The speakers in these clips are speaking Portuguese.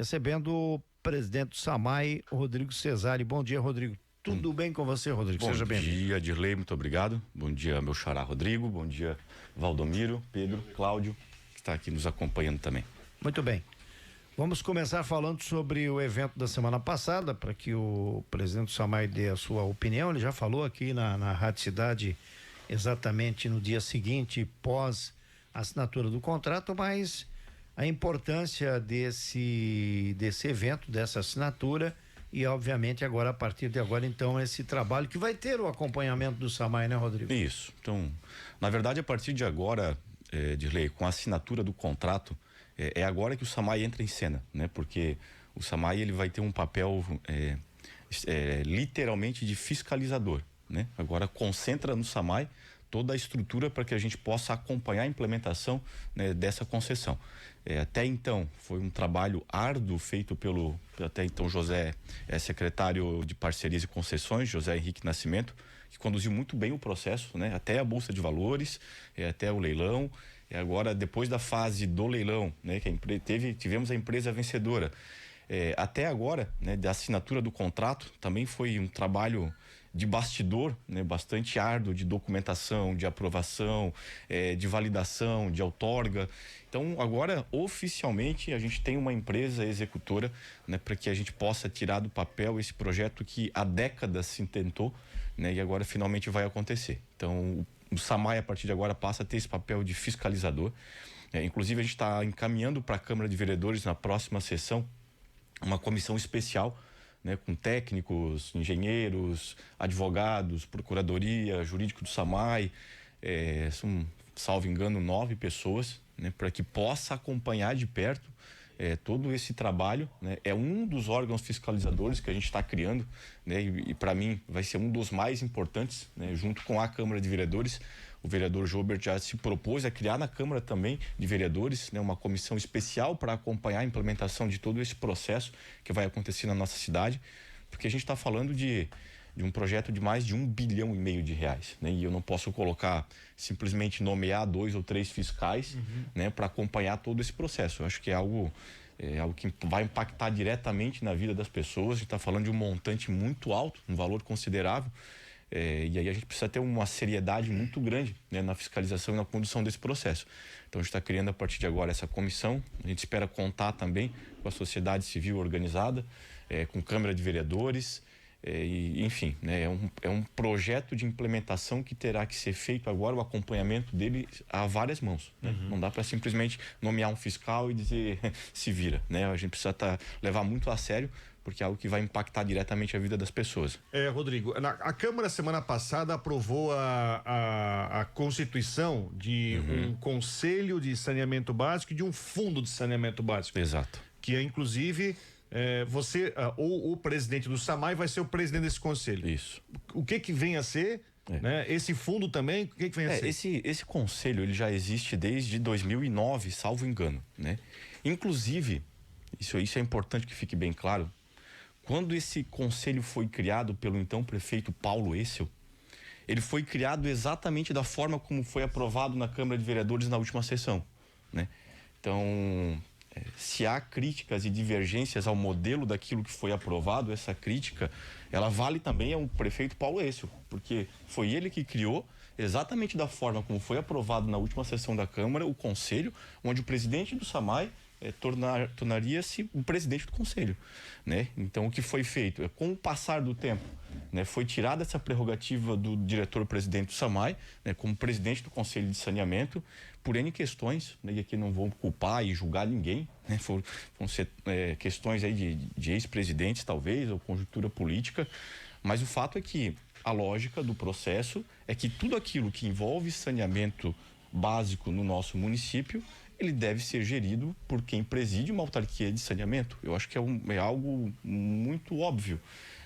recebendo o presidente do SAMAI, Rodrigo Cesari. Bom dia, Rodrigo. Tudo bem com você, Rodrigo? Seja bem-vindo. Bom dia, Dirley, muito obrigado. Bom dia, meu xará Rodrigo. Bom dia, Valdomiro, Pedro, Cláudio, que está aqui nos acompanhando também. Muito bem. Vamos começar falando sobre o evento da semana passada, para que o presidente do SAMAI dê a sua opinião. Ele já falou aqui na Rádio Cidade exatamente no dia seguinte, pós assinatura do contrato, mas a importância desse evento, dessa assinatura e obviamente agora, a partir de agora, então, esse trabalho que vai ter o acompanhamento do SAMAI, né, Rodrigo? Isso. Então, na verdade, a partir de agora, Dirley, com a assinatura do contrato, é agora que o SAMAI entra em cena, né? Porque o SAMAI, ele vai ter um papel literalmente de fiscalizador, né? Agora concentra no SAMAI toda a estrutura para que a gente possa acompanhar a implementação, né, dessa concessão. Até então foi um trabalho árduo feito até então José, secretário de Parcerias e Concessões, José Henrique Nascimento, que conduziu muito bem o processo, né? Até a Bolsa de Valores, até o leilão. Agora, depois da fase do leilão, né, que tivemos a empresa vencedora. Até agora, né, da assinatura do contrato, também foi um trabalho de bastidor, né, bastante árduo, de documentação, de aprovação, de validação, de outorga. Então, agora, oficialmente, a gente tem uma empresa executora, né, para que a gente possa tirar do papel esse projeto que há décadas se tentou, né, e agora finalmente vai acontecer. Então, o SAMAI, a partir de agora, passa a ter esse papel de fiscalizador. Inclusive, a gente está encaminhando para a Câmara de Vereadores, na próxima sessão, uma comissão especial, né, com técnicos, engenheiros, advogados, procuradoria, jurídico do SAMAI, são, salvo engano, 9 pessoas, né, para que possa acompanhar de perto todo esse trabalho, né? É um dos órgãos fiscalizadores que a gente está criando, né? E para mim vai ser um dos mais importantes, né? Junto com a Câmara de Vereadores, o vereador Jobert já se propôs a criar na Câmara também de Vereadores, né? Uma comissão especial para acompanhar a implementação de todo esse processo que vai acontecer na nossa cidade, porque a gente está falando de um projeto de mais de R$1,5 bilhão de reais, né? E eu não posso colocar, simplesmente nomear 2 ou 3 fiscais, né, para acompanhar todo esse processo. Eu acho que é algo que vai impactar diretamente na vida das pessoas. A gente está falando de um montante muito alto, um valor considerável, e aí a gente precisa ter uma seriedade muito grande, né, na fiscalização e na condução desse processo. Então a gente está criando a partir de agora essa comissão. A gente espera contar também com a sociedade civil organizada, com Câmara de Vereadores, enfim, né, é um projeto de implementação que terá que ser feito agora, o acompanhamento dele a várias mãos, né? Não dá para simplesmente nomear um fiscal e dizer se vira, né? A gente precisa levar muito a sério, porque é algo que vai impactar diretamente a vida das pessoas. Rodrigo, a Câmara semana passada aprovou a constituição de um Conselho de Saneamento Básico e de um Fundo de Saneamento Básico. Exato. Que é inclusive você ou o presidente do SAMAI vai ser o presidente desse conselho. Isso. O que vem a ser, né? Esse fundo também, o que vem a ser? Esse conselho, ele já existe desde 2009, salvo engano, né? Inclusive, isso é importante que fique bem claro, quando esse conselho foi criado pelo então prefeito Paulo Essel, ele foi criado exatamente da forma como foi aprovado na Câmara de Vereadores na última sessão, né? Então, se há críticas e divergências ao modelo daquilo que foi aprovado, essa crítica, ela vale também ao prefeito Paulo Essel, porque foi ele que criou, exatamente da forma como foi aprovado na última sessão da Câmara, o conselho, onde o presidente do SAMAI tornaria-se o presidente do conselho, né? Então, o que foi feito com o passar do tempo, né, foi tirada essa prerrogativa do diretor-presidente do SAMAI, né, como presidente do Conselho de Saneamento, por N questões, né, e aqui não vou culpar e julgar ninguém, né, vão ser questões aí de ex-presidentes, talvez, ou conjuntura política, mas o fato é que a lógica do processo é que tudo aquilo que envolve saneamento básico no nosso município, ele deve ser gerido por quem preside uma autarquia de saneamento. Eu acho que é algo muito óbvio,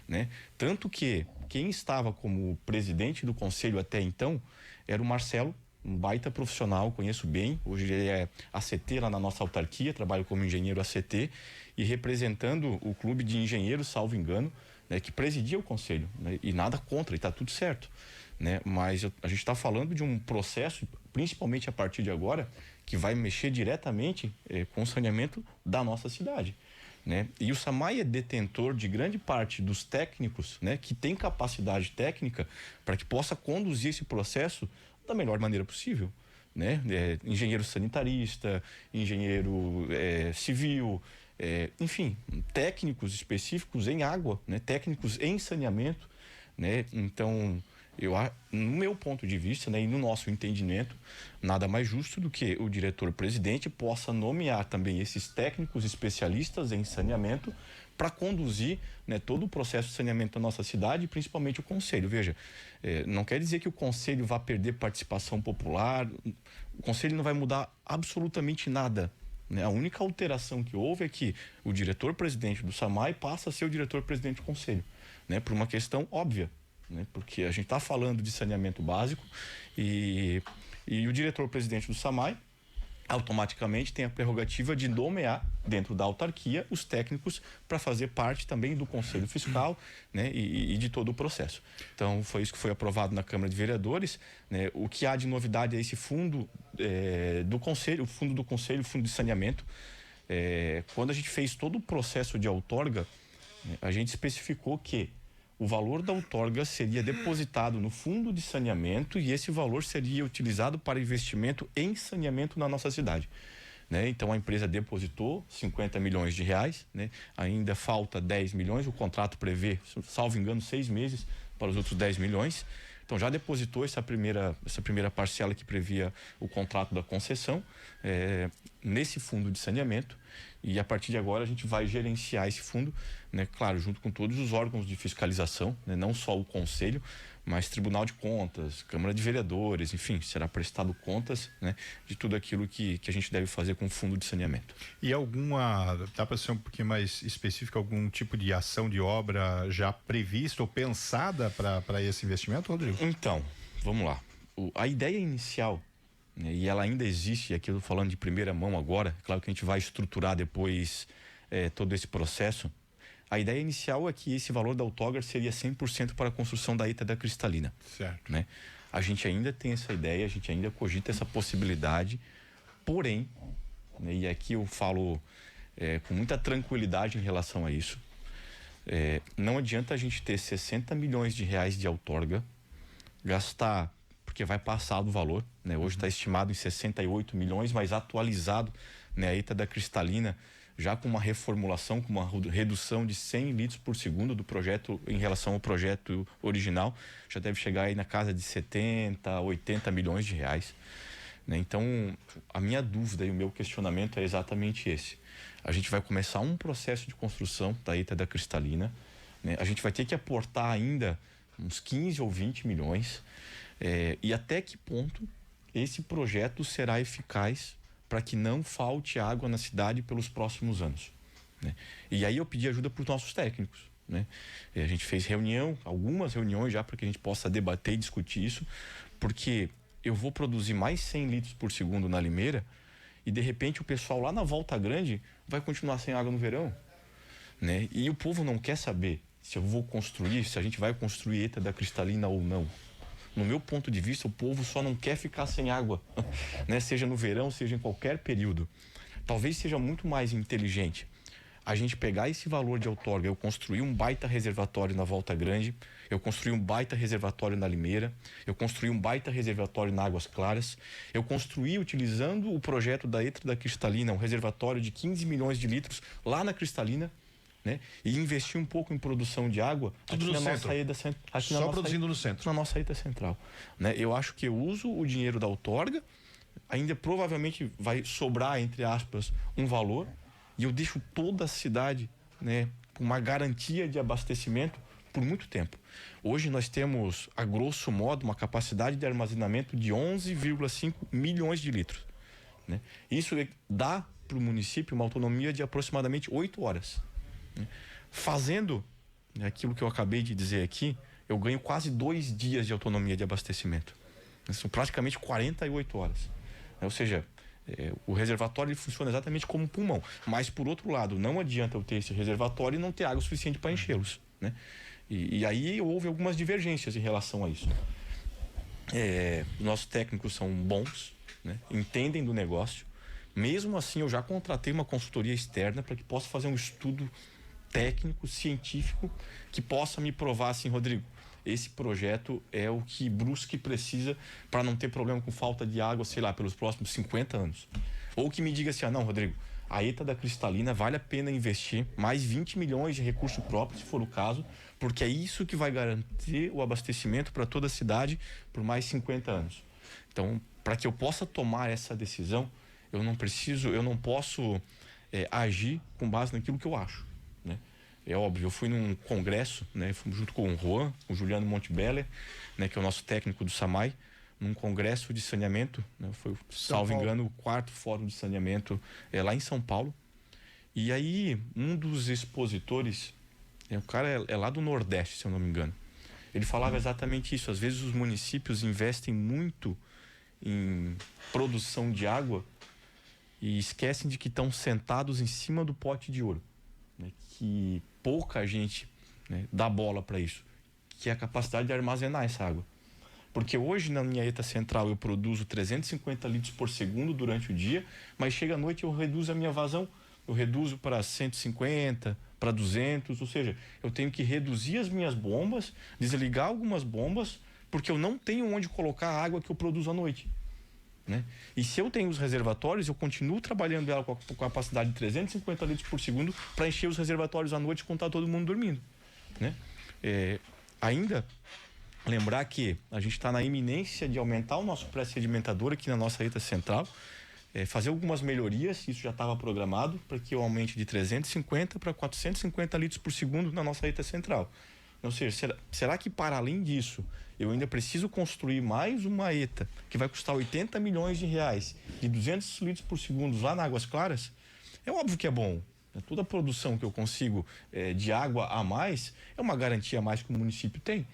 né? Tanto que quem estava como presidente do conselho até então era o Marcelo, um baita profissional, conheço bem. Hoje ele é ACT lá na nossa autarquia, trabalho como engenheiro ACT e representando o clube de engenheiros, salvo engano, né, que presidia o conselho, né, e nada contra, e está tudo certo, né? Mas a gente está falando de um processo, principalmente a partir de agora, que vai mexer diretamente com o saneamento da nossa cidade. né? E o SAMAI é detentor de grande parte dos técnicos, né, que tem capacidade técnica para que possa conduzir esse processo da melhor maneira possível, né? Engenheiro sanitarista, engenheiro civil, enfim, técnicos específicos em água, né? Técnicos em saneamento, né? Então, no meu ponto de vista, né, e no nosso entendimento, nada mais justo do que o diretor-presidente possa nomear também esses técnicos especialistas em saneamento para conduzir, né, todo o processo de saneamento da nossa cidade, e principalmente o conselho. Veja, não quer dizer que o conselho vá perder participação popular, o conselho não vai mudar absolutamente nada, né? A única alteração que houve é que o diretor-presidente do SAMAI passa a ser o diretor-presidente do conselho, né, por uma questão óbvia, né? Porque a gente está falando de saneamento básico e o diretor-presidente do SAMAI automaticamente tem a prerrogativa de nomear dentro da autarquia os técnicos para fazer parte também do Conselho Fiscal, né, e de todo o processo. Então foi isso que foi aprovado na Câmara de Vereadores, né? O que há de novidade é esse fundo do Conselho, o fundo do Conselho, o fundo de saneamento. Quando a gente fez todo o processo de outorga, né, a gente especificou que o valor da outorga seria depositado no fundo de saneamento e esse valor seria utilizado para investimento em saneamento na nossa cidade, né? Então a empresa depositou 50 milhões de reais, né? Ainda falta 10 milhões, o contrato prevê, salvo engano, 6 meses para os outros 10 milhões. Então já depositou essa primeira parcela que previa o contrato da concessão nesse fundo de saneamento, e a partir de agora a gente vai gerenciar esse fundo, né, claro, junto com todos os órgãos de fiscalização, né, não só o Conselho, mas Tribunal de Contas, Câmara de Vereadores, enfim, será prestado contas, né, de tudo aquilo que a gente deve fazer com o fundo de saneamento. E dá para ser um pouquinho mais específico, algum tipo de ação de obra já prevista ou pensada para esse investimento, Rodrigo? Então, vamos lá. A ideia inicial, né, e ela ainda existe, aqui eu tô falando de primeira mão agora, claro que a gente vai estruturar depois todo esse processo. A ideia inicial é que esse valor da outorga seria 100% para a construção da ETA da Cristalina. Certo. Né? A gente ainda tem essa ideia, a gente ainda cogita essa possibilidade, porém, né, e aqui eu falo com muita tranquilidade em relação a isso, não adianta a gente ter 60 milhões de reais de outorga, gastar, porque vai passar do valor, né? Hoje está estimado em 68 milhões, mas atualizado, né, a ETA da Cristalina, já com uma reformulação, com uma redução de 100 litros por segundo do projeto em relação ao projeto original, já deve chegar aí na casa de 70, 80 milhões de reais, né? Então, a minha dúvida e o meu questionamento é exatamente esse. A gente vai começar um processo de construção da ETA da Cristalina, né? A gente vai ter que aportar ainda uns 15 ou 20 milhões, e até que ponto esse projeto será eficaz para que não falte água na cidade pelos próximos anos, né? E aí eu pedi ajuda para os nossos técnicos, né? A gente fez algumas reuniões já para que a gente possa debater e discutir isso, porque eu vou produzir mais 100 litros por segundo na Limeira e de repente o pessoal lá na Volta Grande vai continuar sem água no verão, né? E o povo não quer saber se eu vou construir, se a gente vai construir ETA da Cristalina ou não. No meu ponto de vista, o povo só não quer ficar sem água, né? Seja no verão, seja em qualquer período. Talvez seja muito mais inteligente a gente pegar esse valor de outorga, eu construir um baita reservatório na Volta Grande, eu construir um baita reservatório na Limeira, eu construir um baita reservatório na Águas Claras, eu construir, utilizando o projeto da ETA da Cristalina, um reservatório de 15 milhões de litros lá na Cristalina, né? E investir um pouco em produção de água tudo no centro. Só produzindo no centro. Na nossa ETA central, né? Eu acho que eu uso o dinheiro da outorga, ainda provavelmente vai sobrar, entre aspas, um valor, e eu deixo toda a cidade, né, com uma garantia de abastecimento por muito tempo. Hoje nós temos, a grosso modo, uma capacidade de armazenamento de 11,5 milhões de litros, né? Isso dá para o município uma autonomia de aproximadamente 8 horas. Fazendo aquilo que eu acabei de dizer aqui, eu ganho quase 2 dias de autonomia de abastecimento. São praticamente 48 horas. Ou seja, o reservatório ele funciona exatamente como um pulmão. Mas, por outro lado, não adianta eu ter esse reservatório e não ter água suficiente para enchê-los, né? E aí houve algumas divergências em relação a isso. Nossos técnicos são bons, né? Entendem do negócio, Mesmo assim, eu já contratei uma consultoria externa para que possa fazer um estudo técnico, científico, que possa me provar assim, Rodrigo, esse projeto é o que Brusque precisa para não ter problema com falta de água, sei lá, pelos próximos 50 anos. Ou que me diga assim, não, Rodrigo, a ETA da Cristalina vale a pena investir mais 20 milhões de recurso próprio, se for o caso, porque é isso que vai garantir o abastecimento para toda a cidade por mais 50 anos. Então, para que eu possa tomar essa decisão, eu não posso agir com base naquilo que eu acho, né? É óbvio, eu fui num congresso, né? Fomos junto com o Juan, o Juliano Montebeller, né? Que é o nosso técnico do SAMAI, num congresso de saneamento, né? Foi, salvo engano, o 4º fórum de saneamento lá em São Paulo. E aí, um dos expositores, o cara é lá do Nordeste, se eu não me engano, ele falava exatamente isso. Às vezes os municípios investem muito em produção de água e esquecem de que estão sentados em cima do pote de ouro, né? Que pouca gente, né, dá bola para isso, que é a capacidade de armazenar essa água. Porque hoje na minha ETA central eu produzo 350 litros por segundo durante o dia, mas chega à noite eu reduzo a minha vazão, eu reduzo para 150, para 200, ou seja, eu tenho que reduzir as minhas bombas, desligar algumas bombas, porque eu não tenho onde colocar a água que eu produzo à noite, né? E se eu tenho os reservatórios, eu continuo trabalhando ela com a capacidade de 350 litros por segundo para encher os reservatórios à noite quando está todo mundo dormindo, né? Ainda lembrar que a gente está na iminência de aumentar o nosso pré-sedimentador aqui na nossa ETA central, fazer algumas melhorias, isso já estava programado para que eu aumente de 350 para 450 litros por segundo na nossa ETA central. Ou seja, será que para além disso eu ainda preciso construir mais uma ETA que vai custar 80 milhões de reais, de 200 litros por segundo lá na Águas Claras? É óbvio que é bom. Toda a produção que eu consigo de água a mais é uma garantia a mais que o município tem.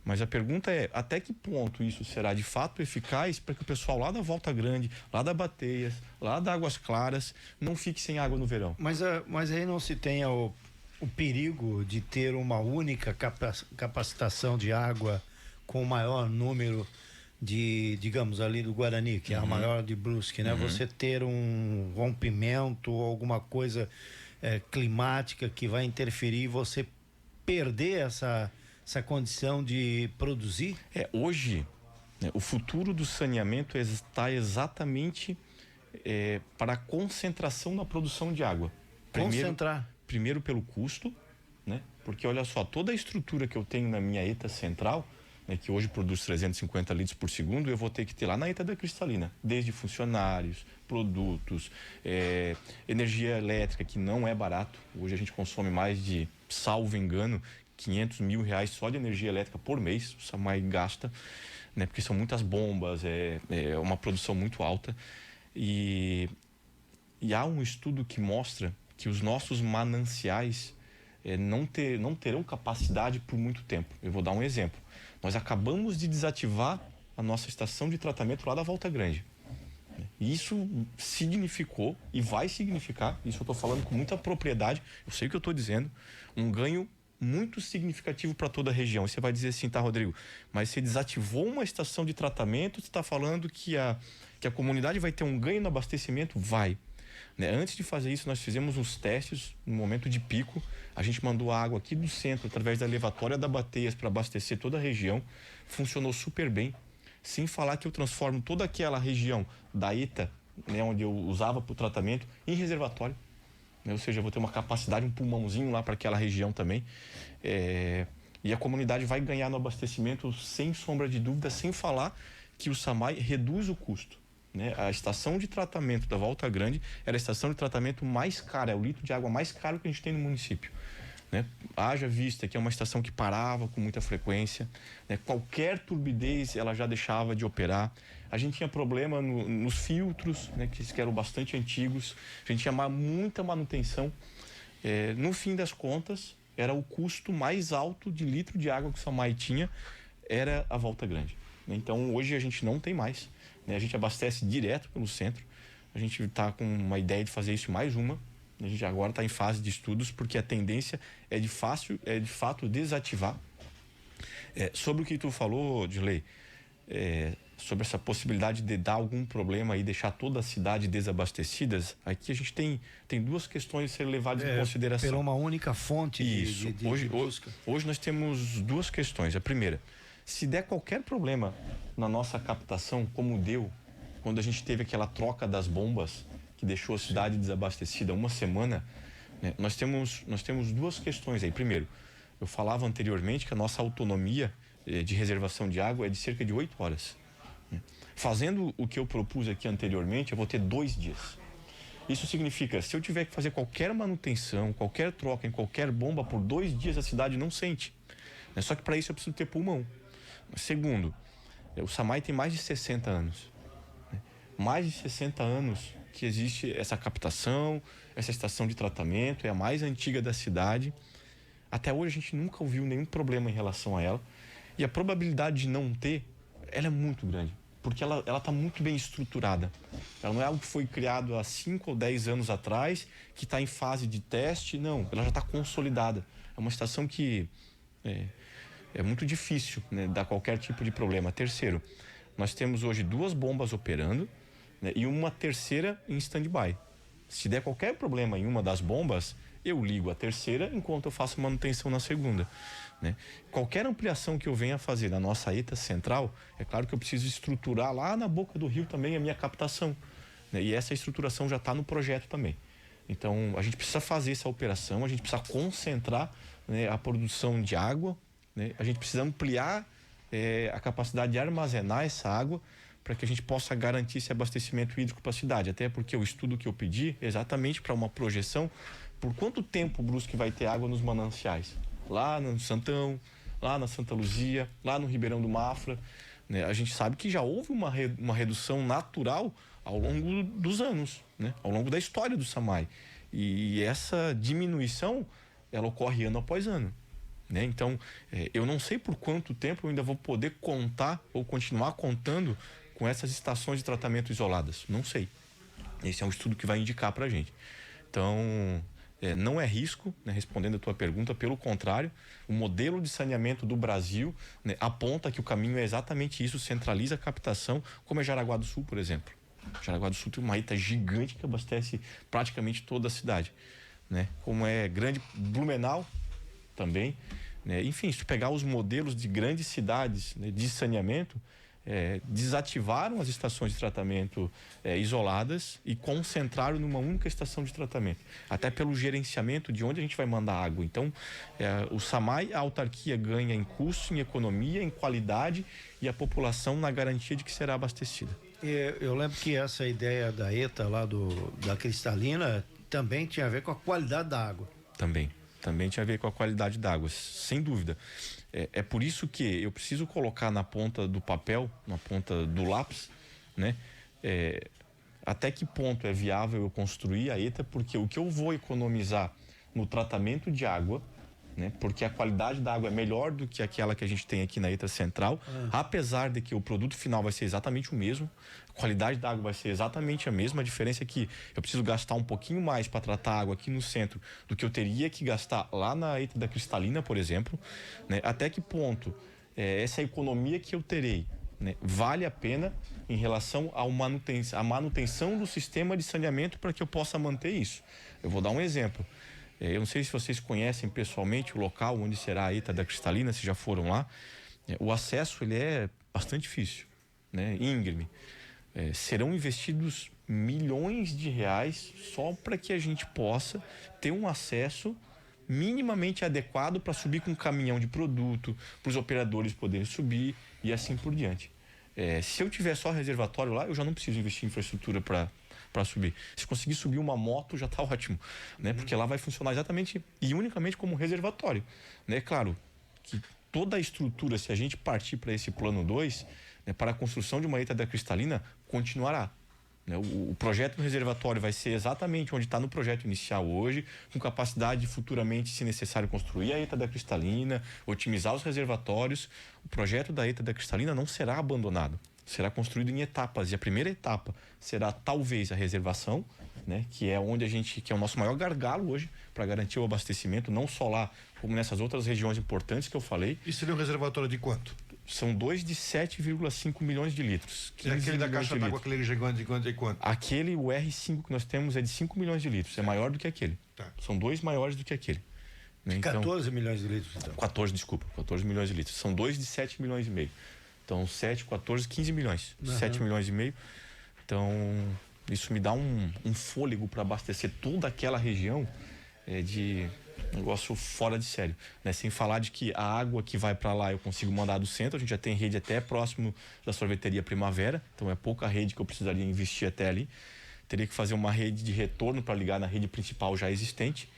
Mas a pergunta é, até que ponto isso será de fato eficaz para que o pessoal lá da Volta Grande, lá da Bateias, lá da Águas Claras, não fique sem água no verão? Mas aí não se tem o perigo de ter uma única capacitação de água com o maior número de, digamos, ali do Guarani, que é a maior de Brusque, né? Você ter um rompimento ou alguma coisa climática que vai interferir e você perder essa condição de produzir? Hoje, né, o futuro do saneamento está exatamente para a concentração na produção de água. Primeiro pelo custo, né? Porque olha só, toda a estrutura que eu tenho na minha ETA central, né, que hoje produz 350 litros por segundo, eu vou ter que ter lá na ETA da Cristalina, desde funcionários, produtos, energia elétrica, que não é barato. Hoje a gente consome mais de, salvo engano, 500 mil reais só de energia elétrica por mês, o SAMAI gasta, né? Porque são muitas bombas, é uma produção muito alta. E há um estudo que mostra que os nossos mananciais não terão capacidade por muito tempo. Eu vou dar um exemplo. Nós acabamos de desativar a nossa estação de tratamento lá da Volta Grande. E isso significou e vai significar, isso eu estou falando com muita propriedade, eu sei o que eu estou dizendo, um ganho muito significativo para toda a região. E você vai dizer assim, tá, Rodrigo, mas você desativou uma estação de tratamento, você está falando que a comunidade vai ter um ganho no abastecimento? Vai. Né? Antes de fazer isso, nós fizemos uns testes no momento de pico. A gente mandou a água aqui do centro, através da elevatória da Bateias, para abastecer toda a região. Funcionou super bem. Sem falar que eu transformo toda aquela região da ETA, né, onde eu usava para o tratamento, em reservatório. Ou seja, eu vou ter uma capacidade, um pulmãozinho lá para aquela região também. E a comunidade vai ganhar no abastecimento sem sombra de dúvida, sem falar que o SAMAI reduz o custo. Né? A estação de tratamento da Volta Grande era a estação de tratamento mais cara, é o litro de água mais caro que a gente tem no município. Né? Haja vista que é uma estação que parava com muita frequência, né? Qualquer turbidez ela já deixava de operar. A gente tinha problema nos filtros, né? que eram bastante antigos. A gente tinha muita manutenção. No fim das contas, era o custo mais alto de litro de água que o SAMAI tinha, era a Volta Grande. Então hoje a gente não tem mais, né? A gente abastece direto pelo centro. A gente está com uma ideia de fazer isso mais uma. A gente agora está em fase de estudos, porque a tendência é de fato desativar. Sobre o que tu falou, Dilei, sobre essa possibilidade de dar algum problema e deixar toda a cidade desabastecida, aqui a gente tem duas questões a ser levadas em consideração. Pela uma única fonte Isso. de busca. Hoje nós temos duas questões. A primeira, se der qualquer problema na nossa captação, como deu quando a gente teve aquela troca das bombas que deixou a cidade desabastecida uma semana, né, nós temos duas questões aí. Primeiro, eu falava anteriormente que a nossa autonomia de reservação de água é de cerca de 8 horas. Fazendo o que eu propus aqui anteriormente, eu vou ter 2 dias. Isso significa, se eu tiver que fazer qualquer manutenção, qualquer troca em qualquer bomba por 2 dias, a cidade não sente. Só que para isso eu preciso ter pulmão. Segundo, o SAMAI tem mais de 60 anos. Mais de 60 anos que existe essa captação, essa estação de tratamento, é a mais antiga da cidade. Até hoje a gente nunca ouviu nenhum problema em relação a ela. E a probabilidade de não ter, ela é muito grande, porque ela está muito bem estruturada. Ela não é algo que foi criado há 5 ou 10 anos atrás, que está em fase de teste, não. Ela já está consolidada. É uma estação que é muito difícil, né, dar qualquer tipo de problema. Terceiro, nós temos hoje 2 bombas operando, né, e uma terceira em stand-by. Se der qualquer problema em uma das bombas, eu ligo a terceira enquanto eu faço manutenção na segunda, né? Qualquer ampliação que eu venha fazer na nossa ETA central, é claro que eu preciso estruturar lá na boca do rio também a minha captação, né? E essa estruturação já está no projeto também. Então, a gente precisa fazer essa operação, a gente precisa concentrar, né, a produção de água, né? A gente precisa ampliar a capacidade de armazenar essa água para que a gente possa garantir esse abastecimento hídrico para a cidade. Até porque o estudo que eu pedi é exatamente para uma projeção por quanto tempo o Brusque vai ter água nos mananciais. Lá no Santão, lá na Santa Luzia, lá no Ribeirão do Mafra, né? A gente sabe que já houve uma redução natural ao longo dos anos, né? Ao longo da história do SAMAI. E essa diminuição, ela ocorre ano após ano, né? Então, eu não sei por quanto tempo eu ainda vou poder contar ou continuar contando com essas estações de tratamento isoladas. Não sei. Esse é um estudo que vai indicar para a gente. Então, não é risco, né, respondendo a tua pergunta, pelo contrário, o modelo de saneamento do Brasil, né, aponta que o caminho é exatamente isso, centraliza a captação, como é Jaraguá do Sul, por exemplo. Jaraguá do Sul tem uma ETA gigante que abastece praticamente toda a cidade, né? Como é Grande Blumenau também, né? Enfim, se tu pegar os modelos de grandes cidades, né, de saneamento, desativaram as estações de tratamento isoladas e concentraram numa única estação de tratamento, até pelo gerenciamento de onde a gente vai mandar água. Então, o SAMAI, a autarquia ganha em custo, em economia, em qualidade, e a população na garantia de que será abastecida. Eu lembro que essa ideia da ETA lá da Cristalina também tinha a ver com a qualidade da água. Também tinha a ver com a qualidade da água, sem dúvida. É por isso que eu preciso colocar na ponta do papel, na ponta do lápis, né? Até que ponto é viável eu construir a ETA, porque o que eu vou economizar no tratamento de água, né? Porque a qualidade da água é melhor do que aquela que a gente tem aqui na ETA central, apesar de que o produto final vai ser exatamente o mesmo, a qualidade da água vai ser exatamente a mesma. A diferença é que eu preciso gastar um pouquinho mais para tratar a água aqui no centro do que eu teria que gastar lá na ETA da Cristalina, por exemplo, né? Até que ponto essa economia que eu terei, né, vale a pena em relação à manutenção do sistema de saneamento para que eu possa manter isso. Eu vou dar um exemplo. Eu não sei se vocês conhecem pessoalmente o local onde será a ETA da Cristalina, se já foram lá. O acesso ele é bastante difícil, né? Íngreme. Serão investidos milhões de reais só para que a gente possa ter um acesso minimamente adequado para subir com um caminhão de produto, para os operadores poderem subir e assim por diante. Se eu tiver só reservatório lá, eu já não preciso investir em infraestrutura para subir. Se conseguir subir uma moto, já está ótimo, né? Porque lá vai funcionar exatamente e unicamente como reservatório, né? Claro que toda a estrutura, se a gente partir para esse plano 2, né, para a construção de uma ETA da Cristalina, continuará, né? O projeto do reservatório vai ser exatamente onde está no projeto inicial hoje, com capacidade de futuramente, se necessário, construir a ETA da Cristalina, otimizar os reservatórios. O projeto da ETA da Cristalina não será abandonado. Será construído em etapas, e a primeira etapa será talvez a reservação, né, que é o nosso maior gargalo hoje para garantir o abastecimento, não só lá, como nessas outras regiões importantes que eu falei. E seria um reservatório de quanto? São dois de 7,5 milhões de litros. E aquele da milhões caixa de d'água, litros. aquele gigante de quanto? Aquele, o R5 que nós temos é de 5 milhões de litros. É maior do que aquele. Tá. São dois maiores do que aquele. Né? Então, 14 milhões de litros, então. 14 milhões de litros. São dois de 7 milhões e meio. Então, 7, 14, 15 milhões. 7 milhões e meio. Então, isso me dá um fôlego para abastecer toda aquela região de negócio fora de sério. Né? Sem falar de que a água que vai para lá eu consigo mandar do centro. A gente já tem rede até próximo da sorveteria Primavera. Então, é pouca rede que eu precisaria investir até ali. Teria que fazer uma rede de retorno para ligar na rede principal já existente.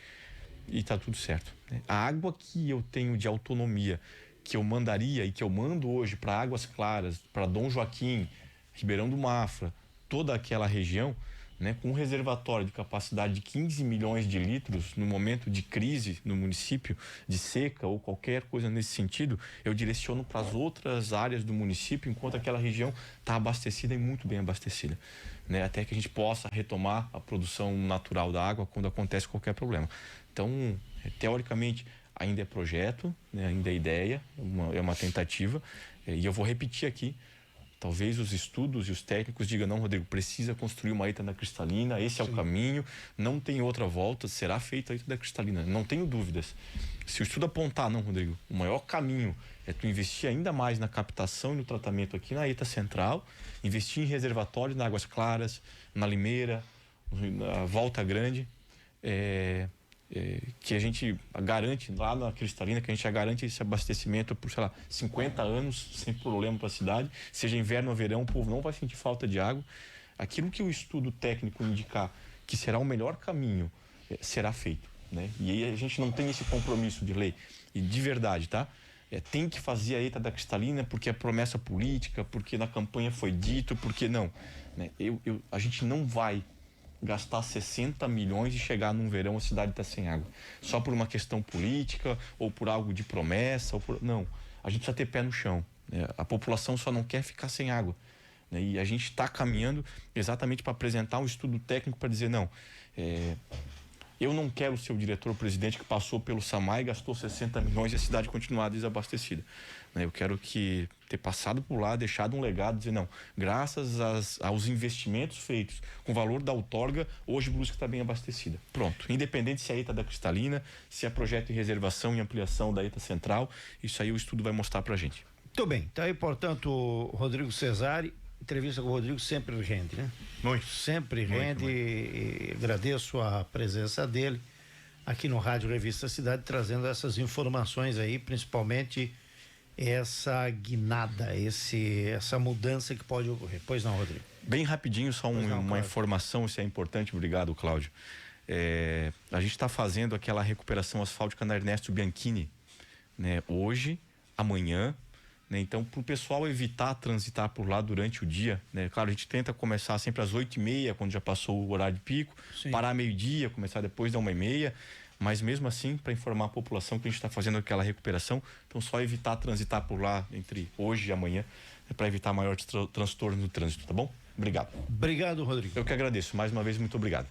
E tá tudo certo. Né? A água que eu tenho de autonomia, que eu mandaria e que eu mando hoje para Águas Claras, para Dom Joaquim, Ribeirão do Mafra, toda aquela região, né, com um reservatório de capacidade de 15 milhões de litros no momento de crise no município, de seca ou qualquer coisa nesse sentido, eu direciono para as outras áreas do município, enquanto aquela região está abastecida e muito bem abastecida. Né, até que a gente possa retomar a produção natural da água quando acontece qualquer problema. Então, teoricamente, ainda é projeto, né, ainda é ideia, é uma tentativa, e eu vou repetir aqui. Talvez os estudos e os técnicos digam, não, Rodrigo, precisa construir uma ETA da Cristalina, esse é o caminho, não tem outra volta, será feita a ETA da Cristalina, não tenho dúvidas. Se o estudo apontar, não, Rodrigo, o maior caminho é tu investir ainda mais na captação e no tratamento aqui na ETA Central, investir em reservatórios na Águas Claras, na Limeira, na Volta Grande, que a gente garante lá na Cristalina, que a gente já garante esse abastecimento por, sei lá, 50 anos sem problema para a cidade, seja inverno ou verão, o povo não vai sentir falta de água. Aquilo que o estudo técnico indicar que será o melhor caminho será feito, né? E aí a gente não tem esse compromisso de lei e de verdade, tá? Tem que fazer a ETA da Cristalina porque é promessa política, porque na campanha foi dito, porque não, né? A gente não vai gastar 60 milhões e chegar num verão a cidade está sem água. Só por uma questão política ou por algo de promessa. Não, a gente precisa ter pé no chão. Né? A população só não quer ficar sem água. Né? E a gente está caminhando exatamente para apresentar um estudo técnico para dizer, não, eu não quero ser o diretor-presidente que passou pelo SAMAI e gastou 60 milhões e a cidade continuar desabastecida. Eu quero ter passado por lá, deixado um legado, dizer, não, graças aos investimentos feitos com o valor da outorga, hoje Brusque está bem abastecida. Pronto. Independente se é a ETA da Cristalina, se é projeto de reservação e ampliação da ETA Central, isso aí o estudo vai mostrar para a gente. Muito bem. Está aí, portanto, Rodrigo Cesari. Entrevista com o Rodrigo sempre rende, né? Muito. Sempre rende e agradeço a presença dele aqui no Rádio Revista Cidade, trazendo essas informações aí, principalmente essa guinada, essa mudança que pode ocorrer. Pois não, Rodrigo? Bem rapidinho, só uma informação, isso é importante, obrigado, Cláudio. A gente está fazendo aquela recuperação asfáltica na Ernesto Bianchini, né? Hoje, amanhã, né? Então, para o pessoal evitar transitar por lá durante o dia, né? Claro, a gente tenta começar sempre às 8h30, quando já passou o horário de pico, sim, parar meio-dia, começar depois da 1h30, mas mesmo assim, para informar a população que a gente está fazendo aquela recuperação, então só evitar transitar por lá entre hoje e amanhã, para evitar maior transtorno no trânsito, tá bom? Obrigado. Obrigado, Rodrigo. Eu que agradeço, mais uma vez, muito obrigado.